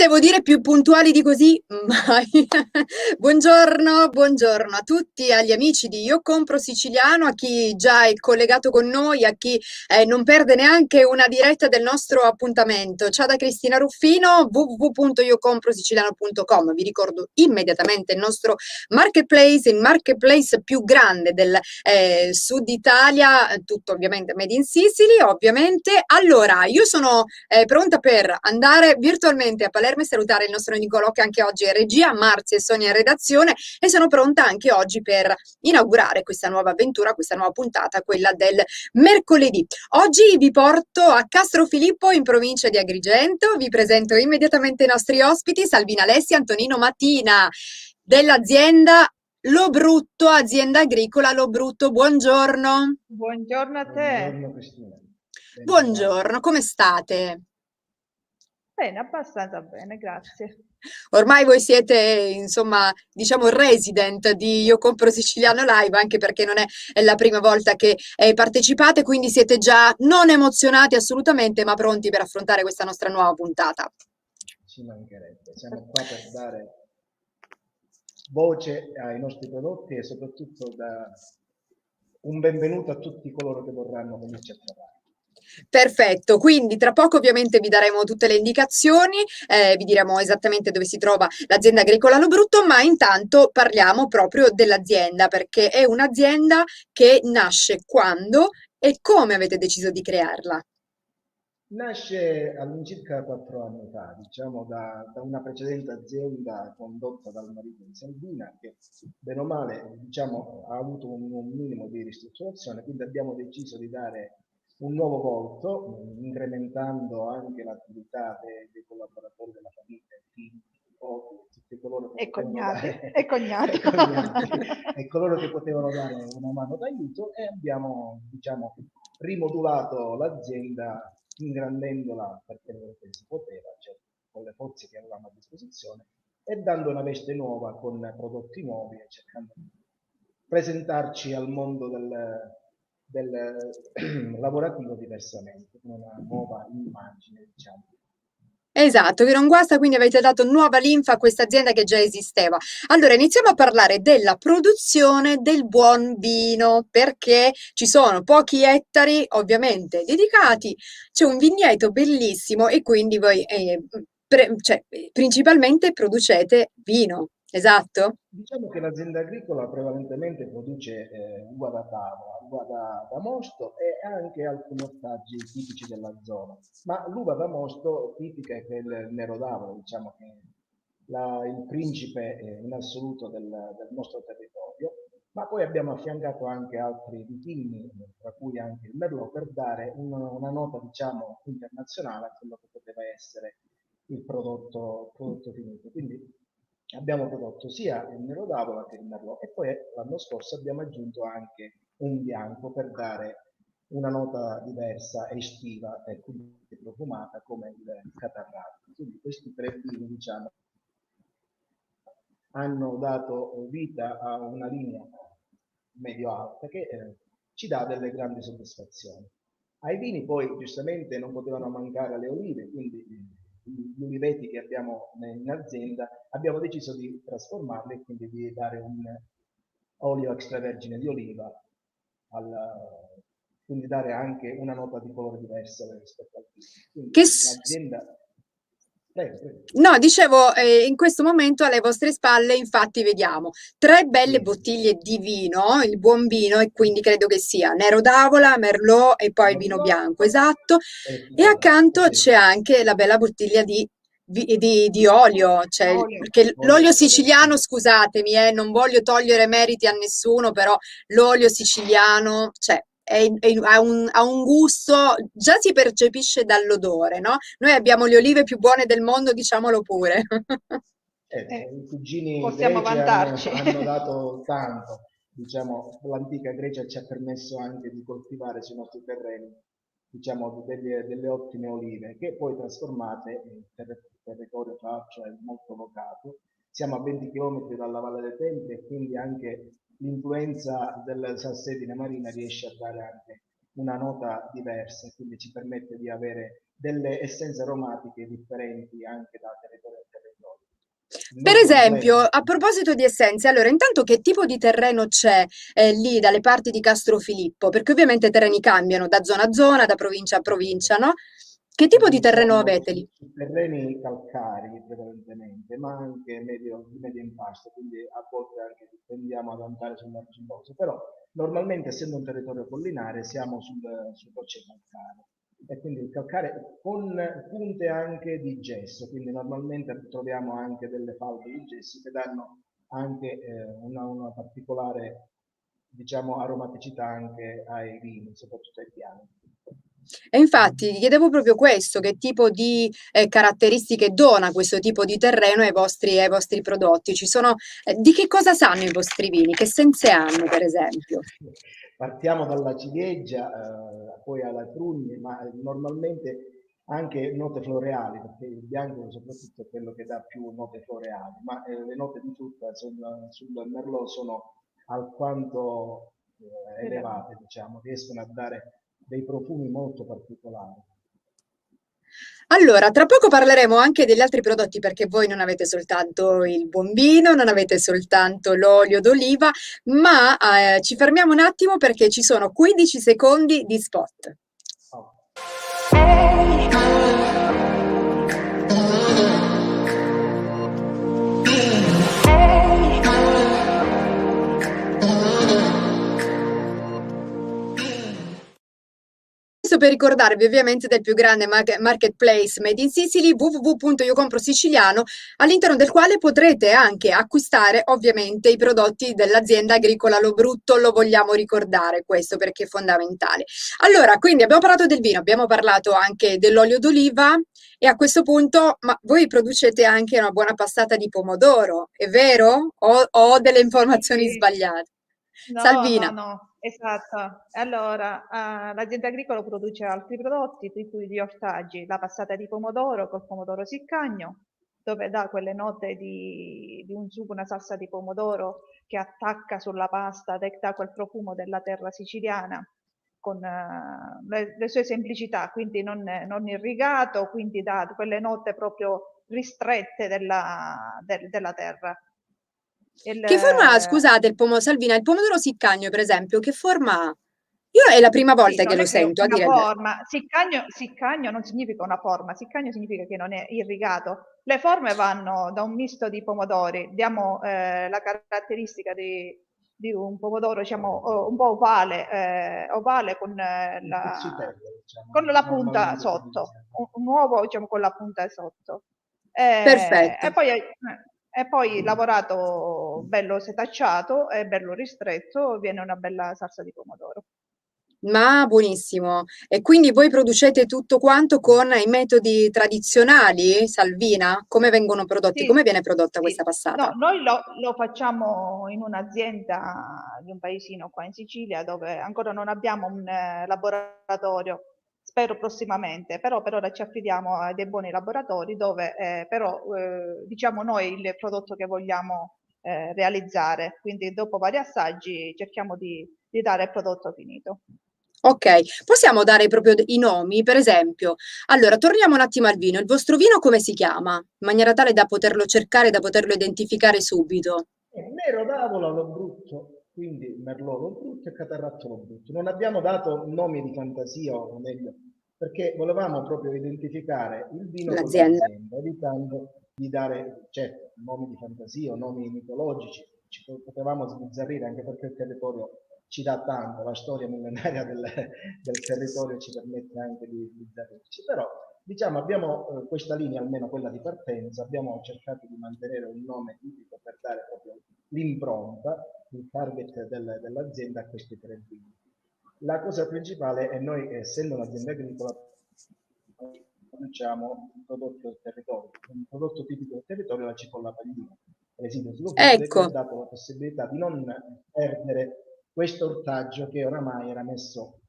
devo dire più puntuali di così? Mai. Buongiorno, buongiorno a tutti, agli amici di Io Compro Siciliano, a chi già è collegato con noi, a chi non perde neanche una diretta del nostro appuntamento. Ciao da Cristina Ruffino, www.iocomprosiciliano.com. Vi ricordo immediatamente il nostro marketplace, il marketplace più grande del Sud Italia, tutto ovviamente made in Sicily, ovviamente. Allora, io sono pronta per andare virtualmente a Palermo e salutare il nostro Nicolò che anche oggi è in regia, Marzia e Sonia in redazione e sono pronta anche oggi per inaugurare questa nuova avventura, questa nuova puntata, quella del mercoledì. Oggi vi porto a Castrofilippo in provincia di Agrigento, vi presento immediatamente i nostri ospiti, Salvina Alessi e Antonino Mattina dell'azienda Lo Brutto, azienda agricola Lo Brutto. Buongiorno. Buongiorno a te. Buongiorno Cristina, ben trovata. Buongiorno, come state? Bene, abbastanza bene, grazie. Ormai voi siete, insomma, diciamo resident di Io Compro Siciliano Live, anche perché non è la prima volta che partecipate, quindi siete già non emozionati assolutamente, ma pronti per affrontare questa nostra nuova puntata. Ci mancherebbe, siamo qua per dare voce ai nostri prodotti e soprattutto un benvenuto a tutti coloro che vorranno venirci a trovare. Perfetto, quindi tra poco ovviamente vi daremo tutte le indicazioni, vi diremo esattamente dove si trova l'azienda agricola Lo Brutto, ma intanto parliamo proprio dell'azienda perché è un'azienda che nasce quando e come avete deciso di crearla. Nasce all'incirca 4 anni fa, diciamo, da una precedente azienda condotta dal marito di Salvina che, bene o male, diciamo, ha avuto un minimo di ristrutturazione, quindi abbiamo deciso di dare un nuovo volto, incrementando anche l'attività dei collaboratori della famiglia, figli, nipoti, tutti coloro che E potevano cognati, dare, e cognati. e cognati, e coloro che potevano dare una mano d'aiuto e abbiamo, diciamo, rimodulato l'azienda ingrandendola perché si poteva, cioè, con le forze che avevamo a disposizione e dando una veste nuova con prodotti nuovi e cercando di presentarci al mondo del lavorativo diversamente, con una nuova immagine, diciamo. Esatto, che non guasta, quindi avete dato nuova linfa a questa azienda che già esisteva. Allora, iniziamo a parlare della produzione del buon vino, perché ci sono pochi ettari, ovviamente, dedicati, c'è un vigneto bellissimo e quindi voi principalmente producete vino, esatto? Diciamo che l'azienda agricola prevalentemente produce uva da tavola, uva da mosto e anche alcuni ortaggi tipici della zona. Ma l'uva da mosto tipica è il Nero d'Avola, diciamo che è il principe in assoluto del nostro territorio. Ma poi abbiamo affiancato anche altri vitigni, tra cui anche il Merlot, per dare una nota, diciamo, internazionale a quello che poteva essere il prodotto finito. Quindi abbiamo prodotto sia il Nero d'Avola che il Merlot e poi l'anno scorso abbiamo aggiunto anche un bianco per dare una nota diversa, estiva e quindi profumata come il Catarrato. Quindi questi tre vini, diciamo, hanno dato vita a una linea medio-alta che ci dà delle grandi soddisfazioni. Ai vini poi giustamente non potevano mancare le olive, quindi gli uliveti che abbiamo in azienda abbiamo deciso di trasformarli e quindi di dare un olio extravergine di oliva, quindi dare anche una nota di colore diversa rispetto al vino. Che, Quindi l'azienda... Prego, prego. No, dicevo, in questo momento alle vostre spalle, infatti, vediamo tre belle Sì, bottiglie di vino, il buon vino, e quindi credo che sia Nero d'Avola, Merlot e poi il vino Merlot bianco, esatto. E esatto, accanto sì. c'è anche la bella bottiglia di olio, cioè, Olio. perché Olio l'olio siciliano, extravergine. scusatemi, non voglio togliere meriti a nessuno, però l'olio siciliano, cioè, ha un gusto, già si percepisce dall'odore, no? Noi abbiamo le olive più buone del mondo, diciamolo pure. I cugini Possiamo greci vantarci. hanno dato tanto, diciamo, l'antica Grecia ci ha permesso anche di coltivare sui nostri terreni, diciamo, delle ottime olive, che poi trasformate in territorio cioè molto vocato. Siamo a 20 km dalla Valle dei Templi e quindi anche l'influenza del salsedine marina riesce a dare anche una nota diversa, quindi ci permette di avere delle essenze aromatiche differenti anche da territorio a territorio. Il Per nostro esempio, problema, a proposito di essenze, allora intanto che tipo di terreno c'è lì dalle parti di Castrofilippo? Perché ovviamente i terreni cambiano da zona a zona, da provincia a provincia, no? Che tipo di terreno siamo avete lì? su terreni calcarei prevalentemente, ma anche di medio impasto, quindi a volte anche tendiamo ad andare sul marginoso, però normalmente essendo un territorio collinare siamo su rocce calcaree e quindi il calcare con punte anche di gesso, quindi normalmente troviamo anche delle falde di gesso che danno anche una particolare, diciamo, aromaticità anche ai vini, soprattutto ai piani. E infatti ti chiedevo proprio questo, che tipo di caratteristiche dona questo tipo di terreno ai vostri prodotti? Di che cosa sanno i vostri vini? Che sense hanno, per esempio? Partiamo dalla ciliegia, poi alla prugne, ma normalmente anche note floreali, perché il bianco soprattutto è quello che dà più note floreali, ma le note di frutta sul Merlot sono alquanto elevate, diciamo, riescono a dare dei profumi molto particolari. Allora, tra poco parleremo anche degli altri prodotti perché voi non avete soltanto il buon vino, non avete soltanto l'olio d'oliva, ma ci fermiamo un attimo perché ci sono 15 secondi di spot. Oh. Questo per ricordarvi ovviamente del più grande marketplace made in Sicily, www.iocomprosiciliano, all'interno del quale potrete anche acquistare ovviamente i prodotti dell'azienda agricola Lo Brutto, lo vogliamo ricordare questo perché è fondamentale. Allora, quindi abbiamo parlato del vino, abbiamo parlato anche dell'olio d'oliva e a questo punto, ma voi producete anche una buona passata di pomodoro, è vero? O ho delle informazioni Sì. sbagliate? No, no, Salvina. no, esatto. Allora, l'azienda agricola produce altri prodotti, tipo di ortaggi, la passata di pomodoro col pomodoro siccagno, dove dà quelle note di un sugo, una salsa di pomodoro che attacca sulla pasta, che dà quel profumo della terra siciliana con le sue semplicità, quindi non irrigato, quindi dà quelle note proprio ristrette della terra. Che forma ha, Il, scusate, Salvina, il pomodoro siccagno, per esempio, che forma ha? Io è la prima Sì, volta che non lo è che sento, a una dire il vero. forma, siccagno non significa una forma, siccagno significa che non è irrigato. Le forme vanno da un misto di pomodori, diamo la caratteristica di un pomodoro, diciamo, un po' ovale Il cuzzitello, diciamo, con la punta normalmente si sotto, dice. un uovo, diciamo, con la punta sotto. Perfetto. E poi lavorato bello setacciato e bello ristretto, viene una bella salsa di pomodoro. Ma buonissimo. E quindi voi producete tutto quanto con i metodi tradizionali, Salvina? Come vengono prodotti? Sì, Come viene prodotta questa sì. No, passata? noi lo facciamo in un'azienda di un paesino qua in Sicilia dove ancora non abbiamo un laboratorio, spero prossimamente, però per ora ci affidiamo a dei buoni laboratori dove però diciamo noi il prodotto che vogliamo realizzare, quindi dopo vari assaggi cerchiamo di dare il prodotto finito. Ok, possiamo dare proprio i nomi, per esempio. Allora, torniamo un attimo al vino. Il vostro vino come si chiama? In maniera tale da poterlo cercare, da poterlo identificare subito. Nero d'Avola lo brutto, quindi Merlot lo brutto e Catarratto lo brutto. Non abbiamo dato nomi di fantasia, o meglio, perché volevamo proprio identificare il vino con L'azienda. l'azienda, evitando di dare certo, nomi di fantasia o nomi mitologici. Potevamo sbizzarrire anche perché il territorio ci dà tanto, la storia millenaria del territorio ci permette anche di sbizzarrirci, però diciamo abbiamo questa linea, almeno quella di partenza, abbiamo cercato di mantenere un nome tipico per dare proprio l'impronta, il target dell'azienda a questi tre vini. La cosa principale è noi, essendo un'azienda agricola, produciamo un prodotto del territorio, un prodotto tipico del territorio è la cipolla paglina. L'esito Slow ci ha Ecco, dato la possibilità di non perdere questo ortaggio che oramai era messo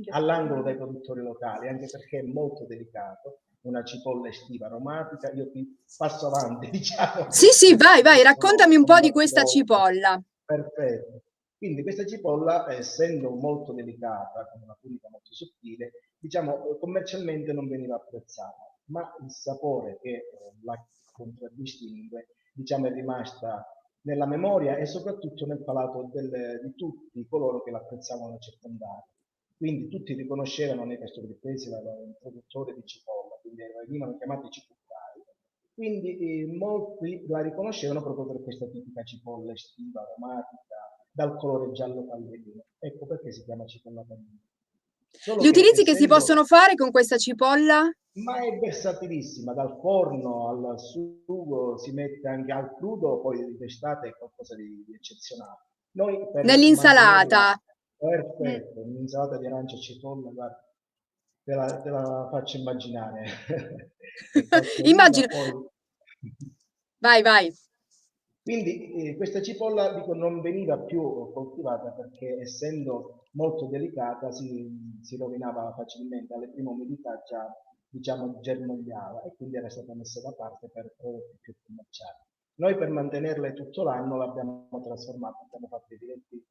all'angolo dai produttori locali, anche perché è molto delicato, una cipolla estiva aromatica. Io qui passo avanti, diciamo, sì, sì, vai, vai, perché raccontami un sono po' di battuto questa oltre. cipolla. Perfetto. Quindi questa cipolla, essendo molto delicata, con una tunica molto sottile, diciamo, commercialmente non veniva apprezzata, ma il sapore che la contraddistingue, diciamo, è rimasta nella memoria e soprattutto nel palato di tutti coloro che l'apprezzavano e circondavano. Quindi tutti riconoscevano nei pastorizzatori il produttore di cipolla, quindi venivano chiamati cipollari. Quindi molti la riconoscevano proprio per questa tipica cipolla estiva, aromatica, dal colore giallo pallerino. Ecco perché si chiama cipolla pallerina. Solo Gli che utilizzi che si possono essendo, fare con questa cipolla? ma è versatilissima, dal forno al sugo, si mette anche al crudo, poi d'estate è qualcosa di eccezionale. Noi per mantenerla Nell'insalata. Mm. perfetta, un'insalata di arancia e cipolla, guarda, te la faccio immaginare. E qualche uva Immagino. poi. Vai, vai. Quindi questa cipolla dico, non veniva più coltivata perché essendo molto delicata si rovinava facilmente, alle prime umidità già diciamo germogliava e quindi era stata messa da parte per prodotti più commerciali. Noi per mantenerle tutto l'anno l'abbiamo trasformata, abbiamo fatto i diretti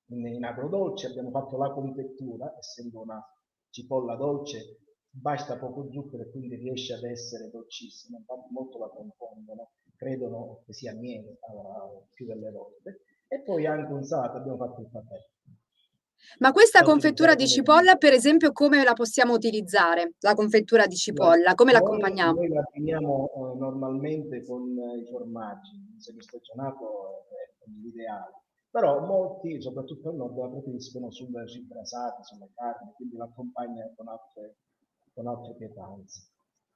in agrodolce, abbiamo fatto la confettura, essendo una cipolla dolce, basta poco zucchero e quindi riesce ad essere dolcissima, infatti molto la confondono, credono che sia miele più delle volte. E poi anche un salato, abbiamo fatto il patè, Ma questa da confettura utilizzare di come cipolla, condimento. per esempio, come la possiamo utilizzare? La confettura di Guarda, cipolla, come noi, l'accompagniamo? noi la abbiniamo normalmente con i formaggi, il semistagionato è l'ideale, però molti, soprattutto al nord, la preferiscono sui brasati, sulle carni, quindi l'accompagnano con altre pietanze.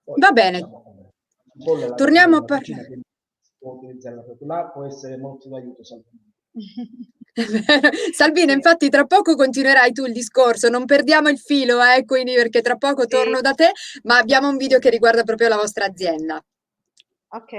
Poi, Va bene, diciamo, la cipolla è la verdura torniamo a della parlare. cucina, quindi si può utilizzarla proprio là, può essere molto d'aiuto, Salvini. Salvina, Sì, infatti tra poco continuerai tu il discorso, non perdiamo il filo, quindi perché tra poco sì, torno da te, ma abbiamo un video che riguarda proprio la vostra azienda. ok.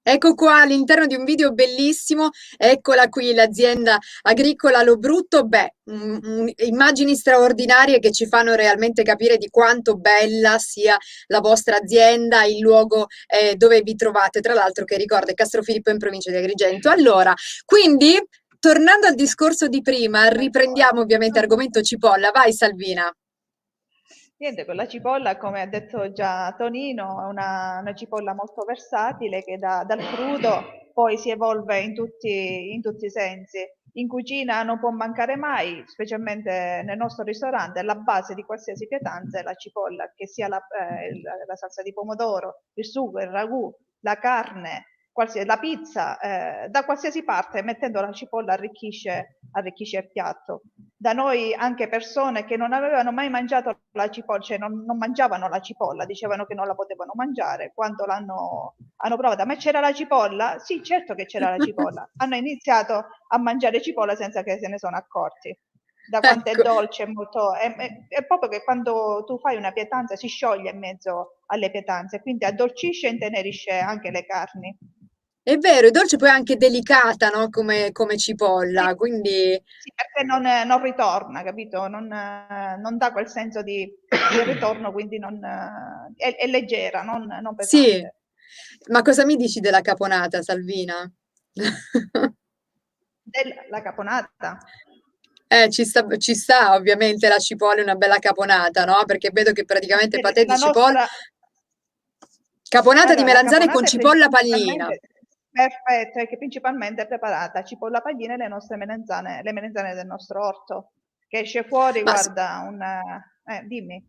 Ecco qua all'interno di un video bellissimo, eccola qui l'azienda agricola Lobrutto, immagini straordinarie che ci fanno realmente capire di quanto bella sia la vostra azienda, il luogo dove vi trovate, tra l'altro che ricorda Castrofilippo in provincia di Agrigento. Allora, quindi tornando al discorso di prima, riprendiamo ovviamente argomento cipolla, vai Salvina. Niente, con la cipolla, come ha detto già Tonino, è una cipolla molto versatile che dal crudo poi si evolve in tutti i sensi. In cucina non può mancare mai, specialmente nel nostro ristorante, la base di qualsiasi pietanza è la cipolla, che sia la salsa di pomodoro, il sugo, il ragù, la carne, la pizza, da qualsiasi parte, mettendo la cipolla arricchisce il piatto. Da noi anche persone che non avevano mai mangiato la cipolla, cioè non mangiavano la cipolla, dicevano che non la potevano mangiare, quando hanno provato, ma c'era la cipolla? Sì, certo che c'era la cipolla. Hanno iniziato a mangiare cipolla senza che se ne sono accorti. Da quanto è Ecco. dolce, è proprio che quando tu fai una pietanza si scioglie in mezzo alle pietanze, quindi addolcisce e intenerisce anche le carni. È vero, il dolce poi è anche delicata, no? Come Sì, cipolla, quindi sì, perché non ritorna, capito? Non dà quel senso di ritorno, quindi è leggera, non sì. pesante. Ma cosa mi dici della caponata, Salvina? La caponata. Ci sta ovviamente la cipolla e una bella caponata, no? Perché vedo che praticamente patè di La cipolla, nostra, caponata di allora, la melanzane con caponata è cipolla pallina. perfetto, è che principalmente è preparata cipolla pagina e le melanzane del nostro orto, che esce fuori, Ma guarda, dimmi.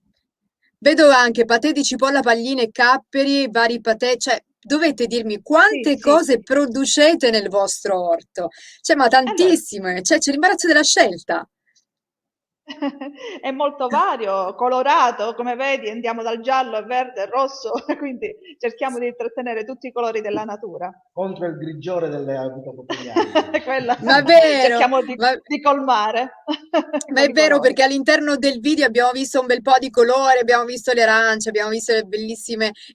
vedo anche patè di cipolla, palline e capperi, vari patè, cioè dovete dirmi Sì, quante sì, sì. cose producete nel vostro orto. Cioè, ma Allora, tantissime, cioè c'è l'imbarazzo della scelta. è molto vario, colorato, come vedi, andiamo dal giallo al verde al rosso, quindi cerchiamo di intrattenere tutti i colori della natura. Contro il grigiore delle vita quotidiana. Quella Ma è vero, cerchiamo ma, di colmare ma con è i vero colori. perché all'interno del video abbiamo visto un bel po' di colore, abbiamo visto le arance, abbiamo visto i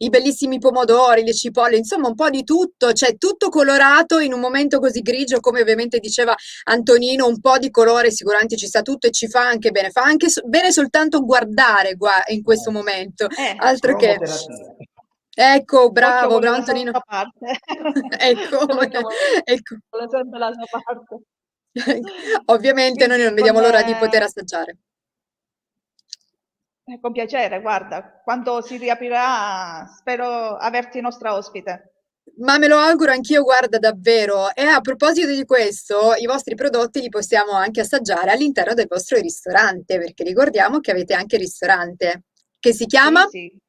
bellissimi pomodori, le cipolle, insomma un po' di tutto, cioè tutto colorato in un momento così grigio, come ovviamente diceva Antonino, un po' di colore sicuramente ci sta tutto e ci fa anche bene, fa anche bene soltanto guardare in questo momento, altro che... Cromoterapia. Ecco, L'occhio bravo, vuole bravo la Antonino. sua parte. Ecco, L'occhio ecco. vuole sempre la sua parte. Ovviamente noi non Quindi vediamo l'ora di poter assaggiare. con piacere, guarda, quando si riaprirà spero averti nostra ospite. Ma me lo auguro anch'io, guarda, davvero. E a proposito di questo, i vostri prodotti li possiamo anche assaggiare all'interno del vostro ristorante, perché ricordiamo che avete anche il ristorante, che si Sì, chiama? sì.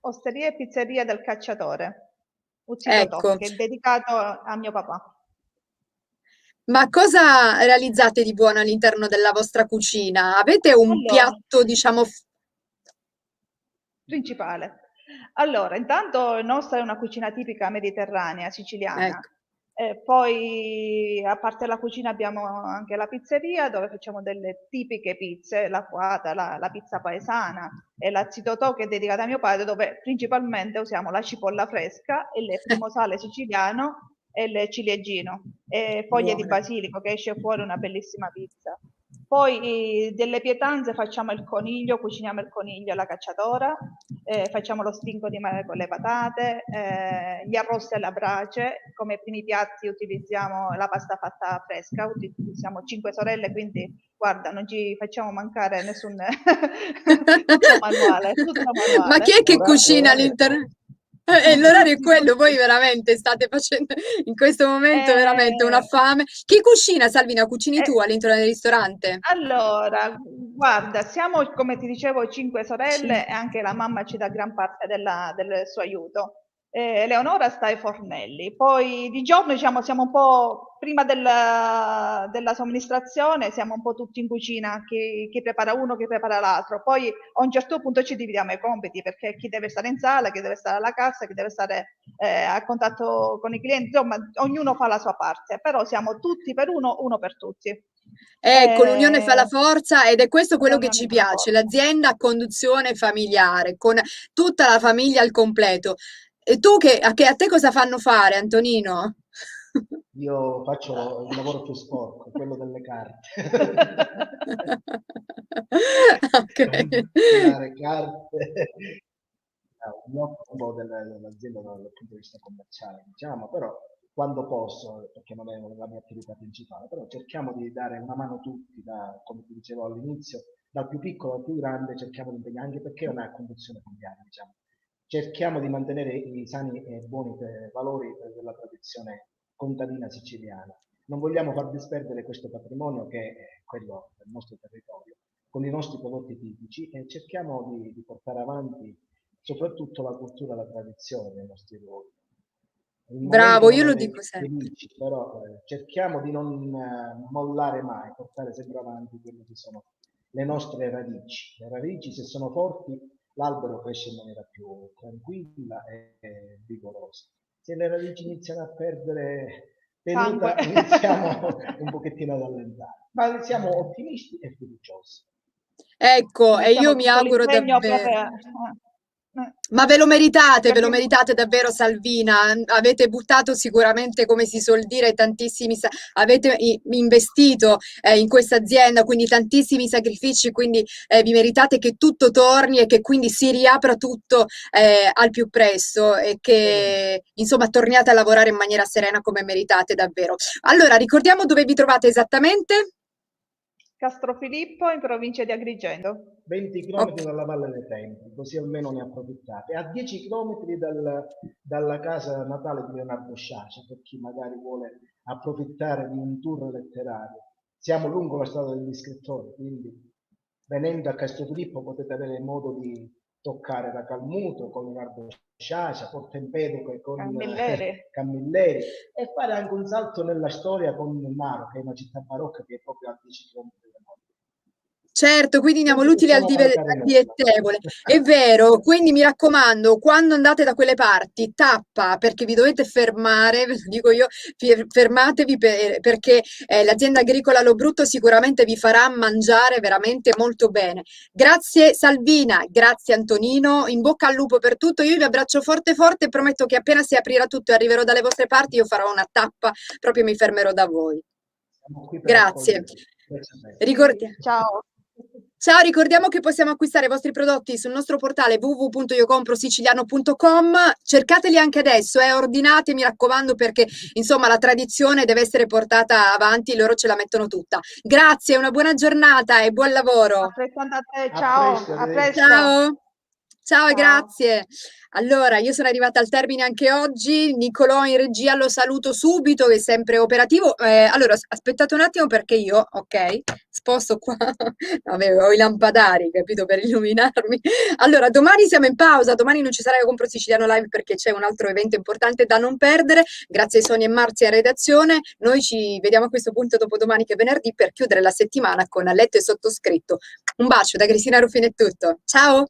Osteria e pizzeria del Cacciatore, Uzzitotò, Ecco. che è dedicato a mio papà. Ma cosa realizzate di buono all'interno della vostra cucina? Avete un Allora, piatto, diciamo, principale. Allora, intanto il nostro è una cucina tipica mediterranea, siciliana. ecco. Poi, a parte la cucina, abbiamo anche la pizzeria dove facciamo delle tipiche pizze, la quata, la pizza paesana e la zitotò che è dedicata a mio padre, dove principalmente usiamo la cipolla fresca, il primo sale siciliano e il ciliegino e foglie di Buone. basilico che esce fuori una bellissima pizza. Poi delle pietanze facciamo il coniglio, cuciniamo il coniglio alla cacciatora, facciamo lo stinco di mare con le patate, gli arrosti alla brace, come primi piatti utilizziamo la pasta fatta fresca, utilizziamo 5 sorelle, quindi guarda, non ci facciamo mancare nessun tutto manuale, tutto Ma chi manuale. è che cucina L'orario è all'interno? quello. L'orario è quello, voi veramente state facendo in questo momento veramente una Eh, fame. Chi cucina, Salvina? Cucini tu eh, all'interno del ristorante? allora, guarda, siamo come ti dicevo cinque sorelle Ci- e anche la mamma ci dà gran parte del suo aiuto. Eleonora sta ai fornelli, poi di giorno diciamo siamo un po' prima della somministrazione, siamo un po' tutti in cucina, chi prepara uno, chi prepara l'altro, poi a un certo punto ci dividiamo i compiti perché chi deve stare in sala, chi deve stare alla cassa, chi deve stare a contatto con i clienti, insomma ognuno fa la sua parte, però siamo tutti per uno, uno per tutti. Ecco, l'unione fa la Eh, forza ed è questo quello che l'unione ci fa la piace, forza. l'azienda a conduzione familiare, con tutta la famiglia al completo. E tu a te cosa fanno fare, Antonino? Io faccio il lavoro più sporco, quello delle carte. Ok. Confezionare carte. Mi occupo dell'azienda dal punto di vista commerciale, diciamo, però quando posso, perché non è la mia attività principale, però cerchiamo di dare una mano tutti, come ti dicevo all'inizio, dal più piccolo al più grande, cerchiamo di impegnare, anche perché è una condizione familiare, diciamo. Cerchiamo di mantenere i sani e buoni valori della tradizione contadina siciliana. Non vogliamo far disperdere questo patrimonio che è quello del nostro territorio, con i nostri prodotti tipici e cerchiamo di portare avanti soprattutto la cultura e la tradizione dei nostri luoghi. Il momento Bravo, non io è lo dei dico sempre. felici, però cerchiamo di non mollare mai, portare sempre avanti quelle che sono le nostre radici. Le radici, se sono forti, l'albero cresce in maniera più tranquilla e vigorosa. Se le radici iniziano a perdere Sangue. tenuta, iniziamo un pochettino ad allentare. Ma siamo ottimisti e fiduciosi. Ecco, e Mettiamo io mi tutto auguro l'impegno per... davvero. Ma ve lo perché meritate davvero Salvina. Avete buttato sicuramente, come si suol dire, tantissimi, avete investito in questa azienda, quindi tantissimi sacrifici, quindi vi meritate che tutto torni e che quindi si riapra tutto al più presto e Bene. che insomma torniate a lavorare in maniera serena come meritate davvero. Allora, ricordiamo dove vi trovate esattamente? Castrofilippo in provincia di Agrigento. 20 Ok. km dalla Valle dei Templi, così almeno ne approfittate. A 10 km dalla casa natale di Leonardo Sciascia, per chi magari vuole approfittare di un tour letterario. Siamo lungo la strada degli scrittori, quindi venendo a Castrofilippo potete avere modo di toccare da Calmuto con Leonardo Sciascia, Porto Empedocle con Camilleri. Camilleri e fare anche un salto nella storia con Naro, che è una città barocca che è proprio a 10 km da noi. Certo, quindi Non diamo ci l'utile possiamo mancare al nulla. dilettevole. È vero, quindi mi raccomando, quando andate da quelle parti, tappa, perché vi dovete fermare, ve lo dico io, fermatevi perché l'azienda agricola Lobrutto sicuramente vi farà mangiare veramente molto bene. Grazie Salvina, grazie Antonino, in bocca al lupo per tutto, io vi abbraccio forte forte e prometto che appena si aprirà tutto e arriverò dalle vostre parti, io farò una tappa, proprio mi fermerò da voi. Siamo qui per Grazie. accogliervi. Grazie a te. Sì, Ricordiamo. ciao. Ciao, ricordiamo che possiamo acquistare i vostri prodotti sul nostro portale www.iocomprosiciliano.com. Cercateli anche adesso, ordinate, mi raccomando, perché insomma la tradizione deve essere portata avanti, loro ce la mettono tutta. Grazie, una buona giornata e buon lavoro. Altrettanto a te, A presto, ciao, a arrivederci. presto. Ciao, ciao e Ciao. grazie. Allora, io sono arrivata al termine anche oggi. Nicolò in regia lo saluto subito, che è sempre operativo. Allora, aspettate un attimo perché io, ok, sposto qua. Vabbè, ho i lampadari, capito, per illuminarmi. Allora, domani siamo in pausa, domani non ci sarà il Compro Siciliano Live perché c'è un altro evento importante da non perdere. Grazie a Sonia e Marzia in redazione. Noi ci vediamo a questo punto dopodomani che è venerdì per chiudere la settimana con a letto e sottoscritto. Un bacio da Cristina Ruffini è tutto. Ciao!